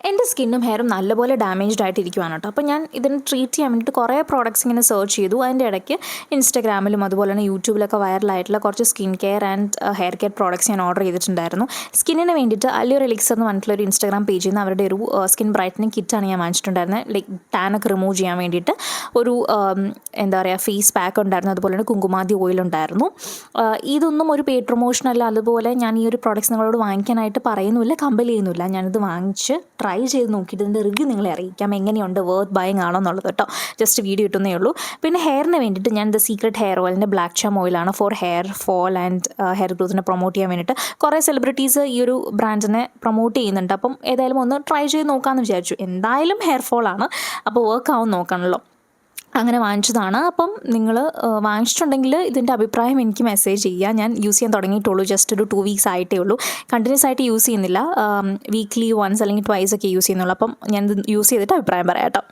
എൻ്റെ സ്കിന്നും ഹെയറും നല്ലപോലെ ഡാമേജ്ഡ് ആയിട്ടിരിക്കുവാണ് കേട്ടോ. അപ്പോൾ ഞാൻ ഇതിന് ട്രീറ്റ് ചെയ്യാൻ വേണ്ടിയിട്ട് കുറേ പ്രോഡക്റ്റ്സ് ഇങ്ങനെ സെർച്ച് ചെയ്തു. അതിൻ്റെ ഇടയ്ക്ക് ഇൻസ്റ്റാഗ്രാമിലും അതുപോലെ തന്നെ യൂട്യൂബിലൊക്കെ വൈറലായിട്ടുള്ള കുറച്ച് skin care and hair care products ഞാൻ ഓർഡർ ചെയ്തിട്ടുണ്ടായിരുന്നു. സ്കിന്നിന് വേണ്ടിയിട്ട് അല്ലൂർ എലിക്സർ എന്ന് പറഞ്ഞിട്ടുള്ള ഒരു ഇൻസ്റ്റാഗ്രാം പേജിൽ നിന്ന് അവരുടെ ഒരു സ്കിൻ ബ്രൈറ്റനിങ് കിറ്റാണ് ഞാൻ വാങ്ങിച്ചിട്ടുണ്ടായിരുന്നത്. ലൈക്ക് ടാനൊക്കെ റിമൂവ് ചെയ്യാൻ വേണ്ടിയിട്ട് ഒരു എന്താ പറയുക ഫേസ് പാക്ക് ഉണ്ടായിരുന്നു, അതുപോലെ തന്നെ കുങ്കുമാതി ഓയിൽ ഉണ്ടായിരുന്നു. ഇതൊന്നും ഒരു പെയ്ഡ് പ്രൊമോഷൻ അല്ല. അതുപോലെ ഞാൻ ഈ ഒരു പ്രോഡക്റ്റ്സ് നിങ്ങളോട് വാങ്ങിക്കാനായിട്ട് പറയുന്നില്ല, കമ്പൽ ചെയ്യുന്നില്ല. ഞാനിത് വാങ്ങിച്ച് ട്രൈ ചെയ്ത് നോക്കിയിട്ട് ഇതിൻ്റെ റിവ്യൂ നിങ്ങളെ അറിയിക്കാം എങ്ങനെയുണ്ട്, വർത്ത് ബൈങ് ആണോ എന്നുള്ളത് കേട്ടോ. ജസ്റ്റ് വീഡിയോ ഇട്ടുന്നേ ഉള്ളൂ. പിന്നെ ഹെയറിന് വേണ്ടിയിട്ട് ഞാൻ ദ സീക്രട്ട് ഹെയർ ഓയിലിൻ്റെ ബ്ലാക്ക് ചാം ഓയിലാണ് for hair fall and hair ഗ്രോത്തിനെ പ്രൊമോട്ട് ചെയ്യാൻ വേണ്ടിയിട്ട് കുറേ സെലിബ്രിറ്റീസ് ഈ ഒരു ബ്രാൻഡിനെ പ്രൊമോട്ട് ചെയ്യുന്നുണ്ട്. അപ്പം ഏതായാലും ഒന്ന് ട്രൈ ചെയ്ത് നോക്കാമെന്ന് വിചാരിച്ചു. എന്തായാലും ഹെയർ ഫോളാണ്, അപ്പോൾ വർക്ക് ആവും നോക്കണമല്ലോ. അങ്ങനെ വാങ്ങിച്ചതാണ്. അപ്പം നിങ്ങൾ വാങ്ങിച്ചിട്ടുണ്ടെങ്കിൽ ഇതിൻ്റെ അഭിപ്രായം എനിക്ക് മെസ്സേജ് ചെയ്യുക. ഞാൻ യൂസ് ചെയ്യാൻ തുടങ്ങിയിട്ടുള്ളൂ, ജസ്റ്റ് ഒരു 2 വീക്സ് ആയിട്ടേ ഉള്ളൂ. കണ്ടിന്യൂസ് ആയിട്ട് യൂസ് ചെയ്യുന്നില്ല, വീക്ക്ലി വൺസ് അല്ലെങ്കിൽ ട്വൈസ് ഒക്കെ യൂസ് ചെയ്യുന്നുള്ളൂ. അപ്പം ഞാൻ ഇത് യൂസ് ചെയ്തിട്ട് അഭിപ്രായം പറയാം കേട്ടോ.